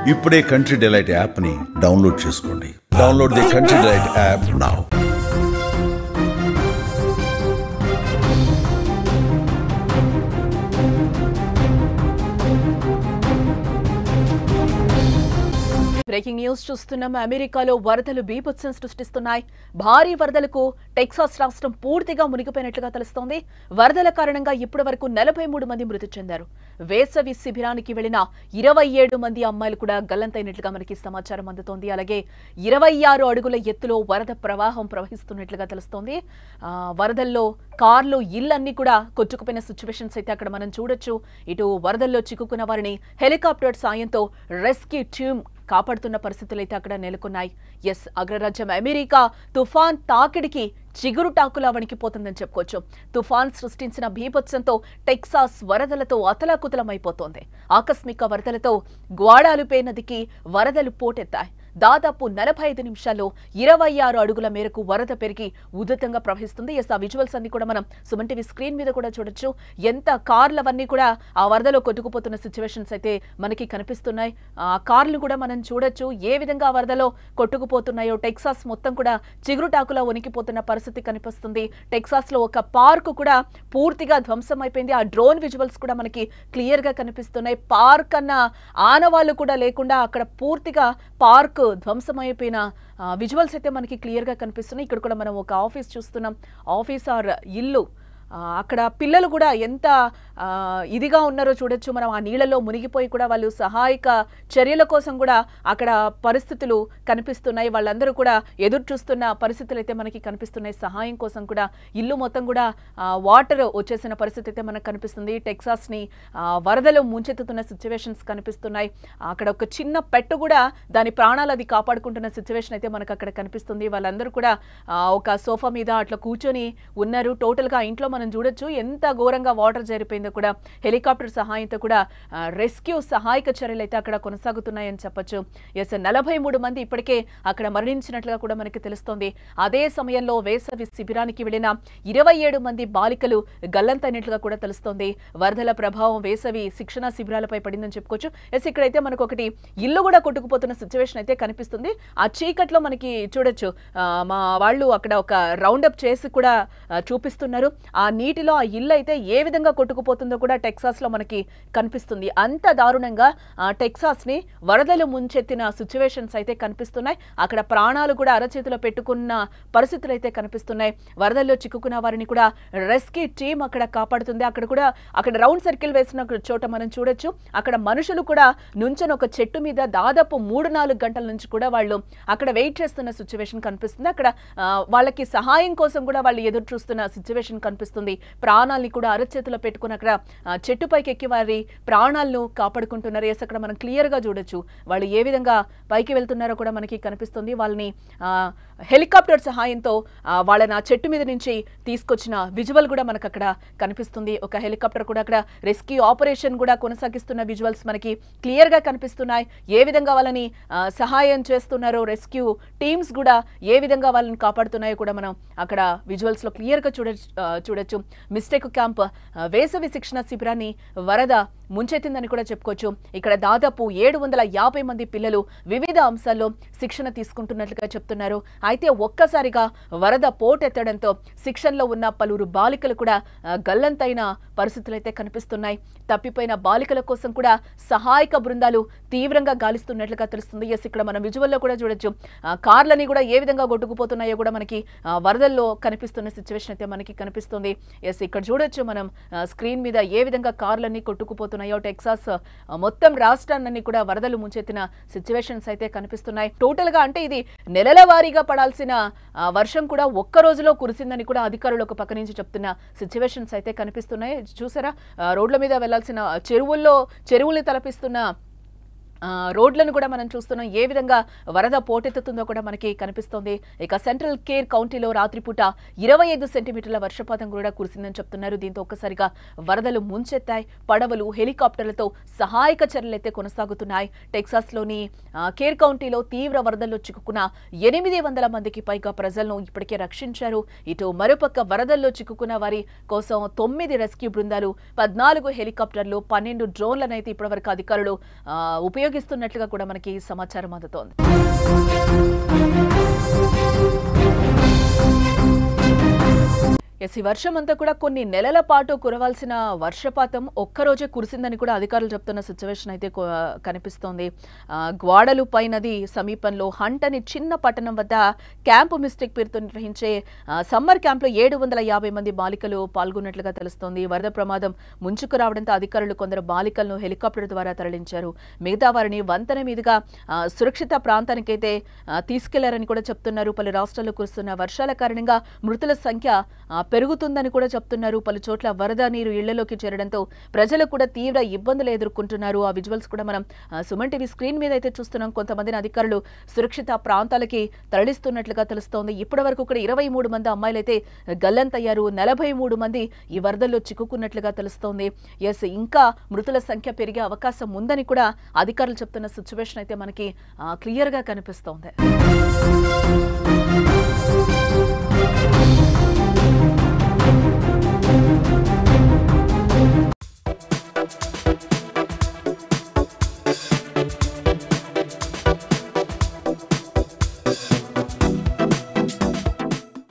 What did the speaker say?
ఇప్పుడే country delight యాప్ని download చేసుకోండి. Download the country delight app now. Breaking news చూస్తున్నాం. అమెరికాలో వరదలు బీభత్సం సృష్టిస్తున్నాయి. భారీ వరదలకు టెక్సాస్ రాష్ట్రం పూర్తిగా మునిగిపోయినట్లుగా తెలుస్తోంది. వరదల కారణంగా ఇప్పటి వరకు 43 మంది మృతి చెందారు. వేసవి శిబిరానికి వెళ్లిన 27 మంది అమ్మాయిలు కూడా గల్లంతైనట్లుగా మనకి సమాచారం అందుతోంది. అలాగే 26 అడుగుల ఎత్తులో వరద ప్రవాహం ప్రవహిస్తున్నట్లుగా తెలుస్తోంది. వరదల్లో కార్లు, ఇళ్లన్నీ కూడా కొట్టుకుపోయిన సిచ్యువేషన్స్ అయితే అక్కడ మనం చూడొచ్చు. ఇటు వరదల్లో చిక్కుకున్న వారిని హెలికాప్టర్ సాయంతో రెస్క్యూ టీమ్ కాపాడుతున్న పరిస్థితులు అయితే అక్కడ నెలకొన్నాయి. అగ్రరాజ్యం అమెరికా తుఫాన్ తాకిడికి చిగురుటాకులా వణికిపోతుందని చెప్పుకోవచ్చు. తుఫాన్ సృష్టించిన బీభత్సంతో టెక్సాస్ వరదలతో అతలాకుతలమైపోతోంది. ఆకస్మిక వరదలతో గ్వాడాలుపే నదికి వరదలు పోటెత్తాయి. దాదాపు 45 నిమిషాల్లో 26 అడుగుల మేరకు వరద పెరిగి ఉధృతంగా ప్రవహిస్తుంది. ఆ విజువల్స్ అన్ని కూడా మనం సుమన్ టీవీ స్క్రీన్ మీద కూడా చూడొచ్చు. ఎంత కార్లవన్నీ కూడా ఆ వరదలో కొట్టుకుపోతున్న సిచ్యువేషన్స్ అయితే మనకి కనిపిస్తున్నాయి. ఆ కార్లు కూడా మనం చూడొచ్చు ఏ విధంగా వరదలో కొట్టుకుపోతున్నాయో. టెక్సాస్ మొత్తం కూడా చిగురుటాకులా వణికిపోతున్న పరిస్థితి కనిపిస్తుంది. టెక్సాస్ లో ఒక పార్క్ కూడా పూర్తిగా ధ్వంసం అయిపోయింది. ఆ డ్రోన్ విజువల్స్ కూడా మనకి క్లియర్ గా కనిపిస్తున్నాయి. పార్క్ అన్న ఆనవాళ్లు కూడా లేకుండా అక్కడ పూర్తిగా పార్క్ ధ్వంసమైపోయిన విజువల్స్ అయితే మనకి క్లియర్ గా కనిపిస్తున్నాయి. ఇక్కడ కూడా మనం ఒక ఆఫీస్ చూస్తున్నాం. ఆఫీస్ ఆర్ ఇల్లు, అక్కడ పిల్లలు కూడా ఎంత ఇదిగా ఉన్నారో చూడొచ్చు మనం. ఆ నీళ్లలో మునిగిపోయి కూడా వాళ్ళు సహాయక చర్యల కోసం కూడా అక్కడ పరిస్థితులు కనిపిస్తున్నాయి. వాళ్ళందరూ కూడా ఎదురు చూస్తున్న పరిస్థితులు అయితే మనకి కనిపిస్తున్నాయి. సహాయం కోసం కూడా ఇల్లు మొత్తం కూడా వాటర్ వచ్చేసిన పరిస్థితి అయితే మనకు కనిపిస్తుంది. టెక్సాస్ ని వరదలు ముంచెత్తుతున్న సిచ్యువేషన్స్ కనిపిస్తున్నాయి. అక్కడ ఒక చిన్న పెట్టు కూడా దాని ప్రాణాలు అది కాపాడుకుంటున్న సిచ్యువేషన్ అయితే మనకు అక్కడ కనిపిస్తుంది. వాళ్ళందరూ కూడా ఒక సోఫా మీద అట్లా కూర్చొని ఉన్నారు. టోటల్ గా ఇంట్లో మనం చూడొచ్చు ఎంత ఘోరంగా వాటర్ జరిపోయిందో కూడా. హెలికాప్టర్ సహాయంతో కూడా రెస్క్యూ సహాయక చర్యలు అయితే అక్కడ కొనసాగుతున్నాయని చెప్పొచ్చు. 43 మంది ఇప్పటికే అక్కడ మరణించినట్లుగా కూడా మనకి తెలుస్తోంది. అదే సమయంలో వేసవి శిబిరానికి వెళ్లిన 27 మంది బాలికలు గల్లంతైనట్లుగా కూడా తెలుస్తోంది. వరదల ప్రభావం వేసవి శిక్షణ శిబిరాలపై పడిందని చెప్పుకోవచ్చు. ఇక్కడైతే మనకు ఒకటి ఇల్లు కూడా కొట్టుకుపోతున్న సిచ్యువేషన్ అయితే కనిపిస్తుంది. ఆ చీకట్లో మనకి చూడొచ్చు మా వాళ్ళు అక్కడ ఒక రౌండప్ చేసి కూడా చూపిస్తున్నారు. ఆ నీటిలో ఆ ఇల్లు అయితే ఏ విధంగా కొట్టుకుపోతుందో కూడా టెక్సాస్ లో మనకి కనిపిస్తుంది. అంత దారుణంగా టెక్సాస్ ని వరదలు ముంచెత్తిన సిచ్యువేషన్స్ అయితే కనిపిస్తున్నాయి. అక్కడ ప్రాణాలు కూడా అరచేతిలో పెట్టుకున్న పరిస్థితులు అయితే కనిపిస్తున్నాయి. వరదల్లో చిక్కుకున్న వారిని కూడా రెస్క్యూ టీమ్ అక్కడ కాపాడుతుంది. అక్కడ రౌండ్ సర్కిల్ వేసిన చోట మనం చూడొచ్చు. అక్కడ మనుషులు కూడా నుంచొని ఒక చెట్టు మీద దాదాపు 3-4 గంటల నుంచి కూడా వాళ్ళు అక్కడ వెయిట్ చేస్తున్న సిచ్యువేషన్ కనిపిస్తుంది. అక్కడ వాళ్ళకి సహాయం కోసం కూడా వాళ్ళు ఎదురు చూస్తున్న సిచ్యువేషన్ కనిపిస్తుంది. ప్రాణాలని కూడా అరచేతిలో పెట్టుకుని అక్కడ చెట్టుపైకి ఎక్కి వారి ప్రాణాలను కాపాడుకుంటున్నారు. అక్కడ మనం క్లియర్ గా చూడొచ్చు వాళ్ళు ఏ విధంగా పైకి వెళ్తున్నారో కూడా మనకి కనిపిస్తుంది. వాళ్ళని హెలికాప్టర్ సహాయంతో వాళ్ళని ఆ చెట్టు మీద నుంచి తీసుకొచ్చిన విజువల్ కూడా మనకు అక్కడ కనిపిస్తుంది. ఒక హెలికాప్టర్ కూడా అక్కడ రెస్క్యూ ఆపరేషన్ కూడా కొనసాగిస్తున్న విజువల్స్ మనకి క్లియర్ గా కనిపిస్తున్నాయి. ఏ విధంగా వాళ్ళని సహాయం చేస్తున్నారో రెస్క్యూ టీమ్స్ కూడా ఏ విధంగా వాళ్ళని కాపాడుతున్నాయో కూడా మనం అక్కడ విజువల్స్ లో క్లియర్ గా చూడొచ్చు. మిస్టేక్ క్యాంప్ వేసవి శిక్షణ శిబిరాన్ని వరద ముంచెత్తిందని కూడా చెప్పుకోవచ్చు. ఇక్కడ దాదాపు 750 మంది పిల్లలు వివిధ అంశాల్లో శిక్షణ తీసుకుంటున్నట్లుగా చెప్తున్నారు. అయితే ఒక్కసారిగా వరద పోటెత్తడంతో శిక్షణలో ఉన్న పలువురు బాలికలు కూడా గల్లంతైన పరిస్థితులు అయితే కనిపిస్తున్నాయి. తప్పిపోయిన బాలికల కోసం కూడా సహాయక బృందాలు తీవ్రంగా గాలిస్తున్నట్లుగా తెలుస్తుంది. ఇక్కడ మనం విజువల్లో కూడా చూడొచ్చు. కార్లని కూడా ఏ విధంగా కొట్టుకుపోతున్నాయో కూడా మనకి వరదల్లో కనిపిస్తున్న సిచ్యువేషన్ అయితే మనకి కనిపిస్తుంది. ఇక్కడ చూడొచ్చు మనం స్క్రీన్ మీద ఏ విధంగా కార్లన్నీ కొట్టుకుపోతున్నాయో. టెక్సాస్ మొత్తం రాష్ట్రాన్ని కూడా వరదలు ముంచెత్తిన సిచ్యువేషన్స్ అయితే కనిపిస్తున్నాయి. టోటల్ గా అంటే ఇది నెలల వారీగా పడాల్సిన వర్షం కూడా ఒక్క రోజులో కురిసిందని కూడా అధికారులు ఒక పక్క నుంచి చెప్తున్న సిచ్యువేషన్స్ అయితే కనిపిస్తున్నాయి. చూసారా రోడ్ల మీద వెళ్లాల్సిన చెరువుల్ని తలపిస్తున్న రోడ్లను కూడా మనం చూస్తున్నాం. ఏ విధంగా వరద పోటెత్తుతుందో కూడా మనకి కనిపిస్తోంది. ఇక సెంట్రల్ కేర్ కౌంటీలో రాత్రిపూట 25 సెంటీమీటర్ల వర్షపాతం కూడా కురిసిందని చెప్తున్నారు. దీంతో ఒక్కసారిగా వరదలు ముంచెత్తాయి. పడవలు, హెలికాప్టర్లతో సహాయక చర్యలు అయితే కొనసాగుతున్నాయి. టెక్సాస్ లోని కేర్ కౌంటీలో తీవ్ర వరదల్లో చిక్కుకున్న 800 మందికి పైగా ప్రజలను ఇప్పటికే రక్షించారు. ఇటు మరోపక్క వరదల్లో చిక్కుకున్న వారి కోసం 9 రెస్క్యూ బృందాలు, 14 హెలికాప్టర్లు, 12 డ్రోన్లను అయితే ఇప్పటివరకు అధికారులు ఉపయోగించారు. ఉపయోగిస్తున్నట్లుగా కూడా మనకి సమాచారం అందుతోంది. ఈ వర్షం అంతా కూడా కొన్ని నెలల పాటు కురవాల్సిన వర్షపాతం ఒక్కరోజే కురిసిందని కూడా అధికారులు చెప్తున్న సిచ్యువేషన్ అయితే కనిపిస్తోంది. గ్వాడలుపై నది సమీపంలో హంట్ అని చిన్న పట్టణం వద్ద క్యాంపు మిస్టేక్ పేరుతో నిర్వహించే సమ్మర్ క్యాంప్లో 750 మంది బాలికలు పాల్గొన్నట్లుగా తెలుస్తోంది. వరద ప్రమాదం ముంచుకు రావడంతో అధికారులు కొందరు బాలికలను హెలికాప్టర్ ద్వారా తరలించారు. మిగతా వారిని వంతెన మీదుగా సురక్షిత ప్రాంతానికైతే తీసుకెళ్లారని కూడా చెప్తున్నారు. పలు రాష్ట్రాల్లో కురుస్తున్న వర్షాల కారణంగా మృతుల సంఖ్య పెరుగుతుందని కూడా చెప్తున్నారు. పలు చోట్ల వరద నీరు ఇళ్లలోకి చేరడంతో ప్రజలు కూడా తీవ్ర ఇబ్బందులు ఎదుర్కొంటున్నారు. ఆ విజువల్స్ కూడా మనం సుమన్ టీవీ స్క్రీన్ మీద అయితే చూస్తున్నాం. కొంతమందిని అధికారులు సురక్షిత ప్రాంతాలకి తరలిస్తున్నట్లుగా తెలుస్తోంది. ఇప్పటి వరకు కూడా 23 మంది అమ్మాయిలైతే గల్లంతయ్యారు. 43 మంది ఈ వరదల్లో చిక్కుకున్నట్లుగా తెలుస్తోంది. ఇంకా మృతుల సంఖ్య పెరిగే అవకాశం ఉందని కూడా అధికారులు చెప్తున్న సిచ్యువేషన్ అయితే మనకి క్లియర్ గా కనిపిస్తోంది.